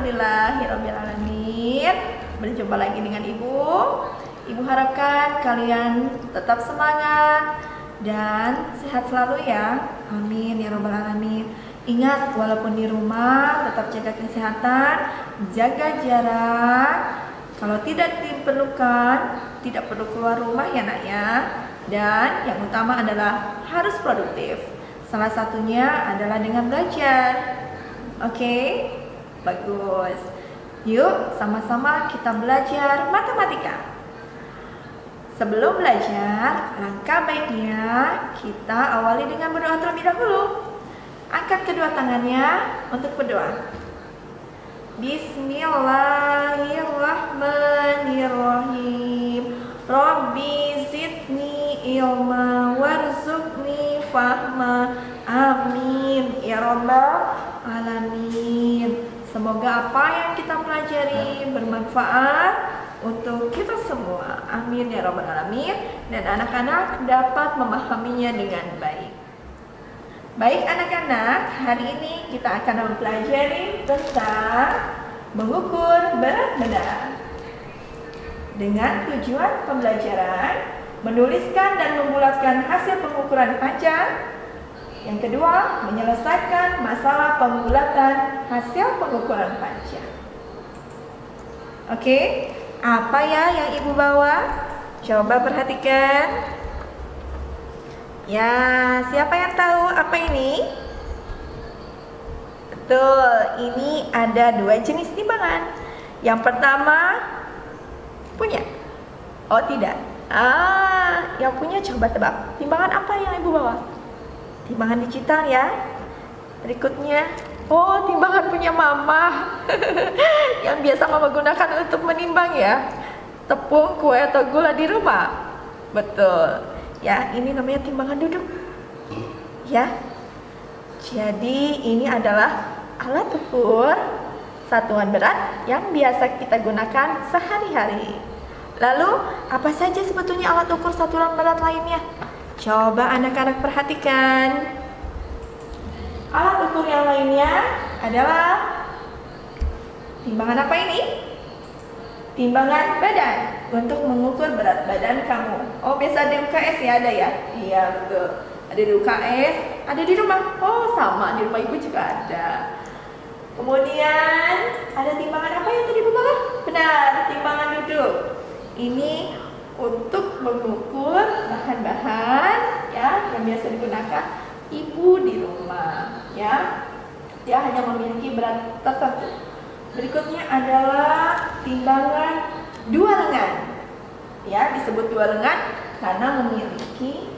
Alhamdulillahirabbil alamin. Berjumpa lagi dengan Ibu. Ibu harapkan kalian tetap semangat dan sehat selalu ya. Amin ya rabbal alamin. Ingat, walaupun di rumah tetap jaga kesehatan, jaga jarak. Kalau tidak diperlukan, tidak perlu keluar rumah ya nak ya. Dan yang utama adalah harus produktif. Salah satunya adalah dengan belajar. Oke, bagus. Yuk sama-sama kita belajar matematika. Sebelum belajar, langkah baiknya kita awali dengan berdoa terlebih dahulu. Angkat kedua tangannya untuk berdoa. Bismillahirrahmanirrahim. Rabbi zidni ilma warzuqni fahma. Amin ya rabbal alamin. Semoga apa yang kita pelajari bermanfaat untuk kita semua. Amin ya rabbal alamin. Dan anak-anak dapat memahaminya dengan baik. Baik anak-anak, hari ini kita akan mempelajari tentang mengukur berat benda. Dengan tujuan pembelajaran, menuliskan dan membulatkan hasil pengukuran panjang. Yang kedua, menyelesaikan masalah pembulatan hasil pengukuran panjang. Oke, apa ya yang Ibu bawa? Coba perhatikan. Ya, siapa yang tahu apa ini? Betul, ini ada dua jenis timbangan. Yang pertama, punya? Oh tidak. Yang punya coba tebak. Timbangan apa yang Ibu bawa? Timbangan digital ya. Berikutnya, oh timbangan punya Mama. Yang biasa Mama gunakan untuk menimbang ya. Tepung, kue atau gula di rumah. Betul. Ya, ini namanya timbangan duduk. Ya. Jadi ini adalah alat ukur satuan berat yang biasa kita gunakan sehari-hari. Lalu, apa saja sebetulnya alat ukur satuan berat lainnya? Coba anak-anak perhatikan. Alat ukur yang lainnya adalah timbangan apa ini? Timbangan badan untuk mengukur berat badan kamu. Oh, biasa di UKS ya ada ya? Iya betul. Ada di UKS, ada di rumah. Oh sama, di rumah Ibu juga ada. Kemudian ada timbangan apa yang tadi Ibu bawa? Benar, timbangan duduk. Ini untuk mengukur bahan-bahan ya yang biasa digunakan Ibu di rumah ya. Dia hanya memiliki berat tertentu. Berikutnya adalah timbangan dua lengan. Ya, disebut dua lengan karena memiliki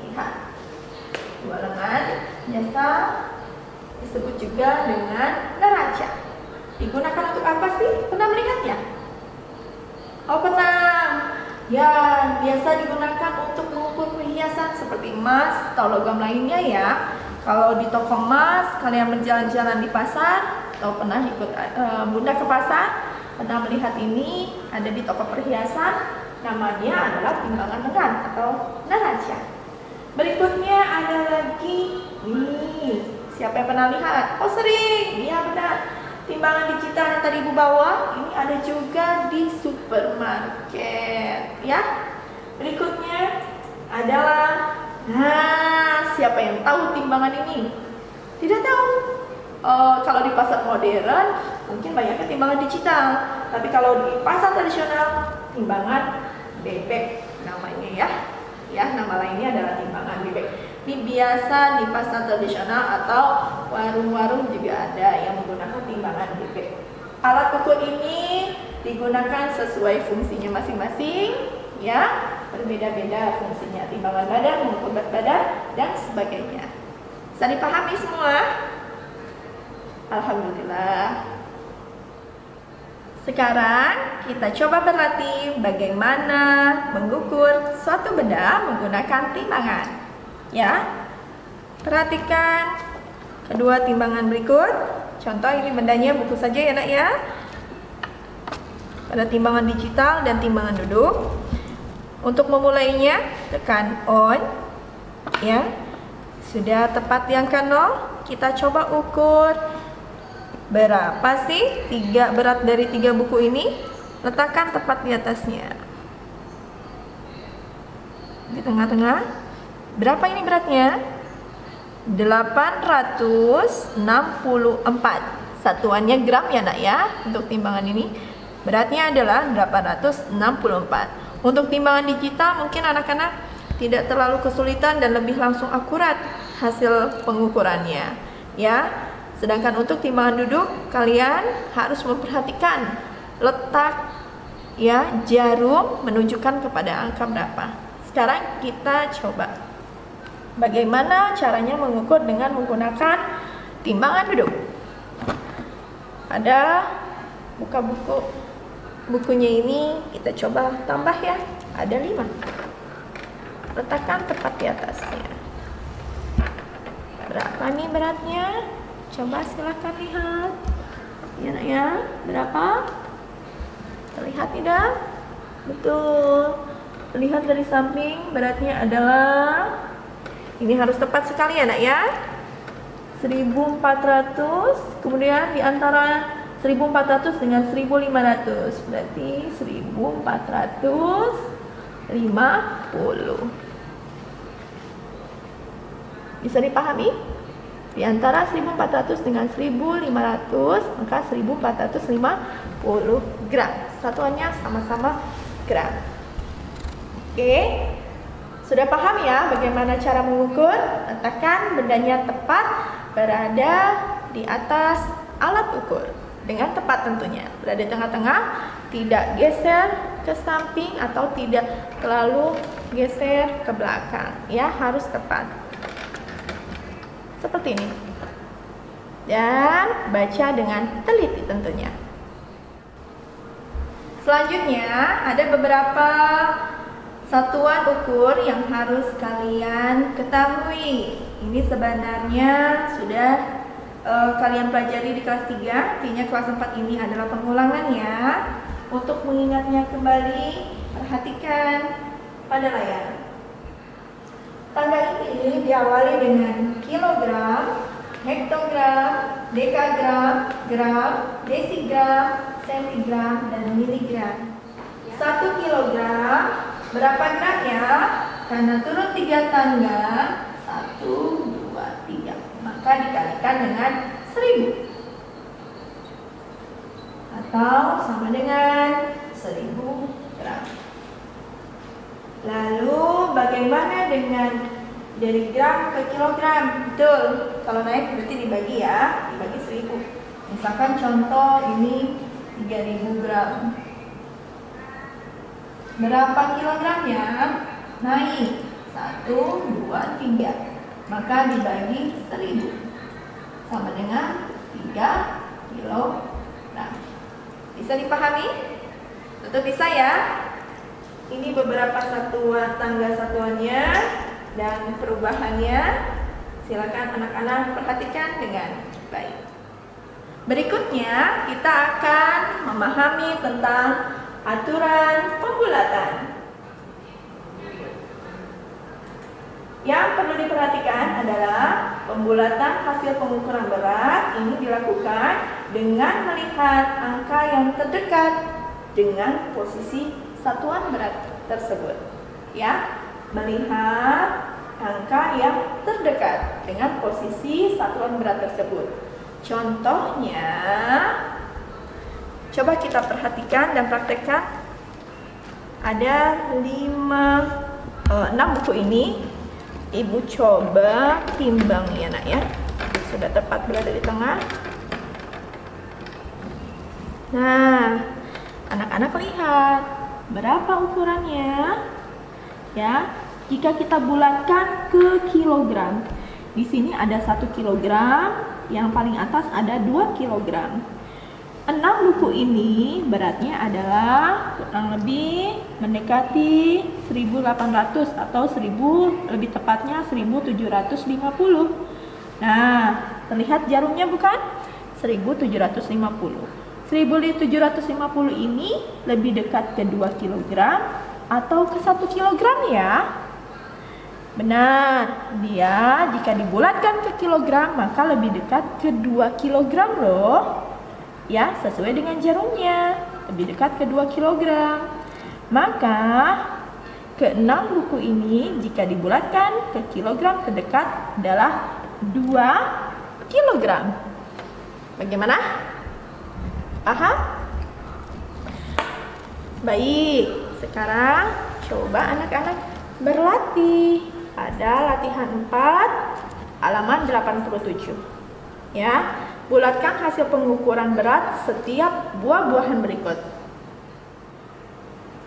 dua lengan. Biasa disebut juga dengan neraca. Digunakan untuk apa sih? Pernah melihatnya? Oh, pernah. Ya, biasa digunakan untuk mengukur perhiasan seperti emas atau logam lainnya ya. Kalau di toko emas, kalian berjalan-jalan di pasar atau pernah ikut Bunda ke pasar, pernah melihat ini ada di toko perhiasan, namanya adalah timbangan lengan atau neraca. Berikutnya ada lagi nih, siapa yang pernah lihat? Oh sering, iya benar. Timbangan digital yang tadi Ibu bawa, ini ada juga di supermarket ya. Berikutnya adalah, siapa yang tahu timbangan ini? Tidak tahu. Kalau di pasar modern mungkin banyaknya timbangan digital, tapi kalau di pasar tradisional timbangan bebek namanya ya. Ya, nama lainnya adalah timbangan bebek. Ini biasa di pasar tradisional atau warung-warung juga ada yang menggunakan timbangan bebek. Alat ukur ini digunakan sesuai fungsinya masing-masing ya. Berbeda-beda fungsinya, timbangan badan, mengukur berat badan dan sebagainya. Bisa dipahami semua? Alhamdulillah. Sekarang kita coba berlatih bagaimana mengukur suatu benda menggunakan timbangan. Ya, perhatikan kedua timbangan berikut. Contoh ini bendanya buku saja ya nak ya. Ada timbangan digital dan timbangan duduk. Untuk memulainya tekan on. Ya, sudah tepat di angka 0. Kita coba ukur Berapa sih berat dari 3 buku ini? Letakkan tepat di atasnya. Di tengah-tengah. Berapa ini beratnya? 864. Satuannya gram ya nak ya. Untuk timbangan ini beratnya adalah 864. Untuk timbangan digital mungkin anak-anak tidak terlalu kesulitan dan lebih langsung akurat hasil pengukurannya ya. Sedangkan untuk timbangan duduk kalian harus memperhatikan letak ya jarum menunjukkan kepada angka berapa. Sekarang kita coba bagaimana caranya mengukur dengan menggunakan timbangan duduk. Ada buka bukunya ini, kita coba tambah ya. Ada 5. Letakkan tepat di atasnya. Berapa nih beratnya? Coba silahkan lihat. Ya nak ya, berapa? Terlihat tidak? Betul. Lihat dari samping, beratnya adalah, ini harus tepat sekali ya nak ya, 1400. Kemudian di antara 1400 dengan 1500 berarti 1450. Bisa dipahami? Di antara 1400 dengan 1500 maka 1450 gram. Satuannya sama-sama gram. Oke, sudah paham ya bagaimana cara mengukur? Letakkan bendanya tepat berada di atas alat ukur dengan tepat tentunya. Berada di tengah-tengah, tidak geser ke samping atau tidak terlalu geser ke belakang. Ya, harus tepat. Seperti ini. Dan baca dengan teliti tentunya. Selanjutnya ada beberapa satuan ukur yang harus kalian ketahui. Ini sebenarnya sudah kalian pelajari di kelas 3. Kayaknya kelas 4 ini adalah pengulangan ya. Untuk mengingatnya kembali, perhatikan pada layar. Tangga ini diawali dengan kilogram, hektogram, dekagram, gram, desigram, sentigram, dan miligram. 1 kilogram berapa gram ya? Karena turun 3 tangga, 1, 2, 3. Maka dikalikan dengan 1000. Atau sama dengan 1000 gram. Lalu bagaimana dengan dari gram ke kilogram? Betul, kalau naik berarti dibagi ya, dibagi 1000. Misalkan contoh ini 3000 gram. Berapa kilogramnya? Naik 1, 2, 3. Maka dibagi 1000 sama dengan 3 kilogram. Bisa dipahami? Tentu bisa ya. Ini beberapa satuan, tangga satuannya dan perubahannya. Silakan anak-anak perhatikan dengan baik. Berikutnya kita akan memahami tentang aturan pembulatan. Yang perlu diperhatikan adalah pembulatan hasil pengukuran berat ini dilakukan dengan melihat angka yang terdekat dengan posisi satuan berat tersebut. Ya, melihat angka yang terdekat dengan posisi satuan berat tersebut. Contohnya, coba kita perhatikan dan praktekkan. Ada 6 buku ini. Ibu coba timbang ya nak ya. Sudah tepat berada di tengah. Nah, anak-anak lihat berapa ukurannya? Ya, jika kita bulatkan ke kilogram. Di sini ada 1 kilogram, yang paling atas ada 2 kilogram. 6 buku ini beratnya adalah kurang lebih mendekati 1800 atau 1000, lebih tepatnya 1750. Nah, terlihat jarumnya bukan? 1750. 1750 ini lebih dekat ke 2 kg atau ke 1 kg ya? Benar, dia jika dibulatkan ke kilogram maka lebih dekat ke 2 kilogram loh. Ya, sesuai dengan jarumnya, lebih dekat ke 2 kilogram. Maka ke-6 buku ini jika dibulatkan ke kilogram terdekat adalah 2 kilogram. Bagaimana? Paham? Baik, sekarang coba anak-anak berlatih pada latihan 4 halaman 87. Ya, bulatkan hasil pengukuran berat setiap buah-buahan berikut.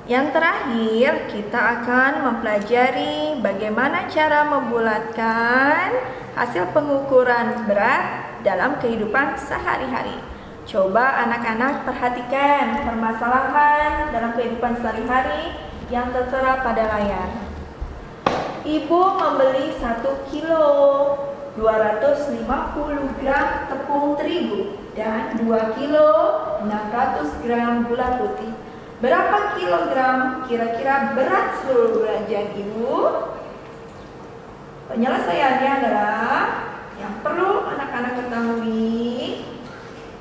Yang terakhir, kita akan mempelajari bagaimana cara membulatkan hasil pengukuran berat dalam kehidupan sehari-hari. Coba anak-anak perhatikan permasalahan dalam kehidupan sehari-hari yang tertera pada layar. Ibu membeli 1 kilo 250 gram tepung terigu dan 2 kilo 600 gram gula putih. Berapa kilogram kira-kira berat seluruh belanjaan ibu? Penyelesaiannya adalah yang perlu anak-anak ketahui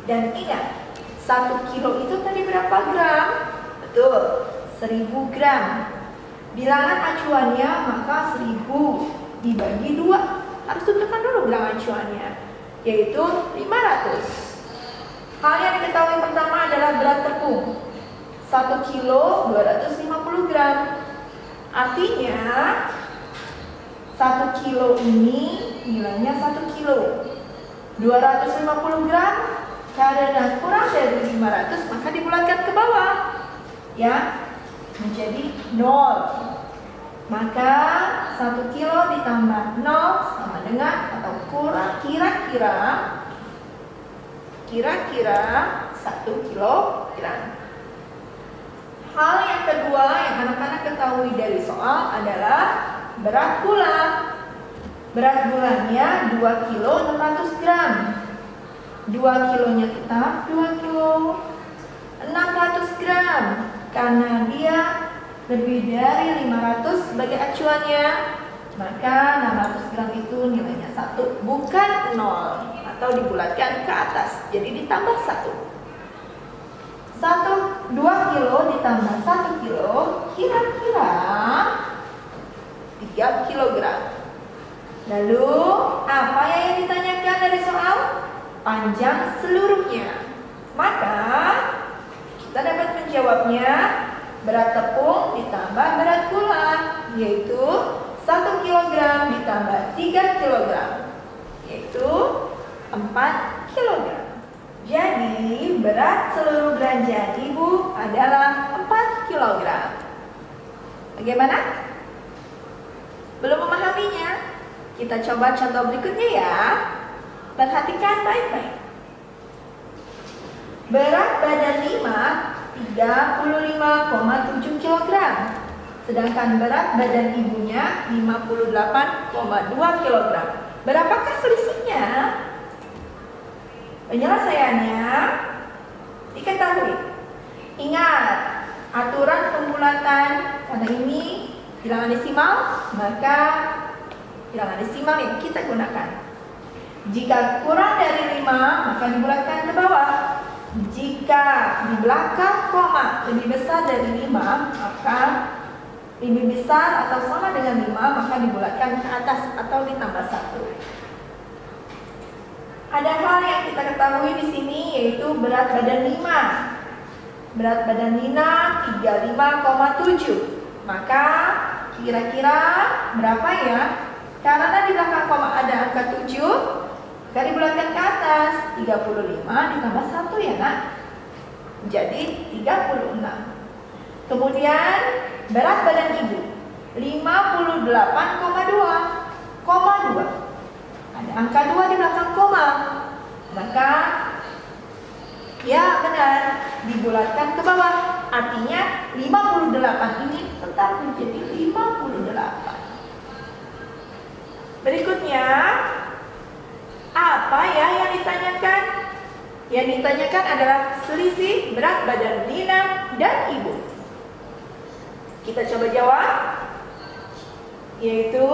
dan ingat, 1 kilo itu tadi berapa gram? Betul, 1000 gram. Bilangan acuannya maka 1000 dibagi 2. Harus tentukan dulu bilangan acuannya, yaitu 500. Hal yang diketahui pertama adalah berat tepung. 1 kilo 250 gram. Artinya 1 kilo ini nilainya 1 kilo 250 gram karena kurang dari 500 maka dibulatkan ke bawah, ya, menjadi 0. Maka 1 kilo ditambah 0 sama dengan atau kurang kira-kira 1 kilogram. Hal yang kedua yang anak-anak ketahui dari soal adalah berat gula. Berat gulanya 2 kilo 600 gram. 2 kilonya tetap 2 kilo 600 gram. Karena dia lebih dari 500 sebagai acuannya, maka 600 gram itu nilainya 1, bukan 0, atau dibulatkan ke atas, jadi ditambah 1. 2 kilo ditambah 1 kilo kira-kira 3 kilogram. Lalu apa yang ditanyakan dari soal? Panjang seluruhnya. Maka kita dapat menjawabnya berat tepung ditambah berat gula, yaitu 1 kilogram ditambah 3 kilogram, yaitu 4 kilogram. Jadi berat seluruh belanjaan ibu adalah 4 kilogram. Bagaimana? Belum memahaminya? Kita coba contoh berikutnya ya. Perhatikan baik-baik. Berat badan Lima 35,7 kg. Sedangkan berat badan ibunya 58,2 kg. Berapakah selisihnya? Penyelesaiannya diketahui. Ingat, aturan pembulatan karena ini bilangan desimal, maka bilangan desimal yang kita gunakan. Jika kurang dari 5, maka dibulatkan ke bawah. Jika di belakang koma lebih besar dari 5, maka lebih besar atau sama dengan 5, maka dibulatkan ke atas atau ditambah 1. Ada hal yang kita ketahui di sini, yaitu berat badan Lima. Berat badan Lina 35,7. Maka kira-kira berapa ya? Karena di belakang koma ada angka 7, maka dibulatkan ke atas. 35 ditambah 1 ya nak, jadi 36. Kemudian berat badan ibu 58,2. Ada angka 2 di belakang koma, maka ya benar, dibulatkan ke bawah. Artinya 58 ini tetap menjadi 58. Berikutnya, apa ya yang ditanyakan? Yang ditanyakan adalah selisih berat badan Lina dan ibu. Kita coba jawab, yaitu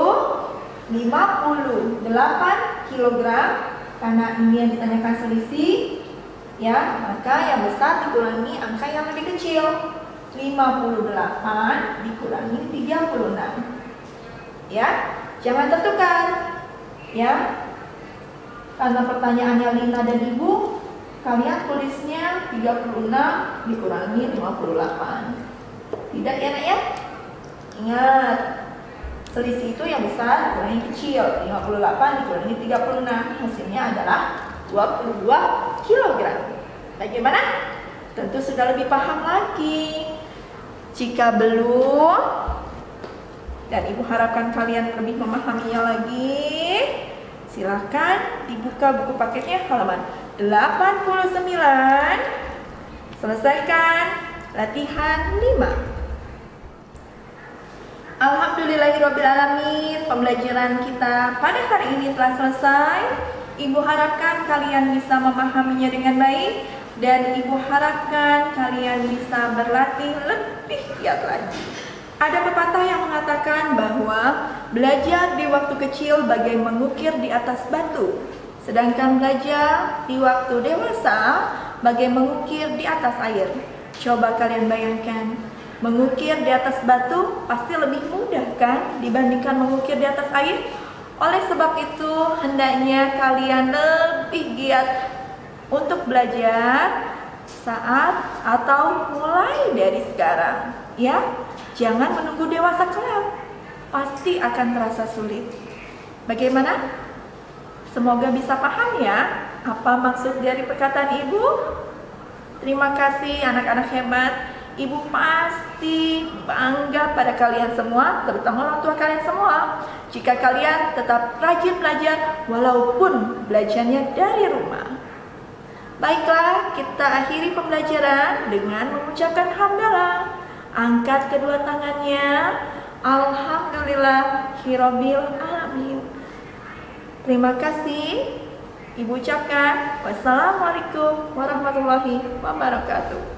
58 kilogram. Karena ini yang ditanyakan selisih, ya, maka yang besar dikurangi angka yang lebih kecil. 58 dikurangi 36. Ya, jangan tertukar. Ya. Karena pertanyaannya Lina dan Ibu, kalian tulisnya 36 dikurangi 58. Tidak ya, Nak ya? Ingat, selisih itu yang besar dikurangi kecil. 58 dikurangi 36, hasilnya adalah 22 kilogram. Bagaimana? Tentu sudah lebih paham lagi. Jika belum, dan Ibu harapkan kalian lebih memahaminya lagi, silahkan dibuka buku paketnya halaman 89. Selesaikan latihan 5. Alhamdulillahirrabbilalamin, pembelajaran kita pada hari ini telah selesai. Ibu harapkan kalian bisa memahaminya dengan baik, dan Ibu harapkan kalian bisa berlatih lebih giat lagi. Ada pepatah yang mengatakan bahwa belajar di waktu kecil bagai mengukir di atas batu, sedangkan belajar di waktu dewasa bagai mengukir di atas air. Coba kalian bayangkan, mengukir di atas batu pasti lebih mudah kan dibandingkan mengukir di atas air? Oleh sebab itu, hendaknya kalian lebih giat untuk belajar saat atau mulai dari sekarang, ya. Jangan menunggu dewasa kelak, pasti akan terasa sulit. Bagaimana? Semoga bisa paham ya apa maksud dari perkataan Ibu. Terima kasih anak-anak hebat. Ibu pasti bangga pada kalian semua, terutama orang tua kalian semua, jika kalian tetap rajin belajar walaupun belajarnya dari rumah. Baiklah, kita akhiri pembelajaran dengan mengucapkan hamdalah. Angkat kedua tangannya. Alhamdulillahirabbil alamin. Terima kasih. Ibu ucapkan wassalamualaikum warahmatullahi wabarakatuh.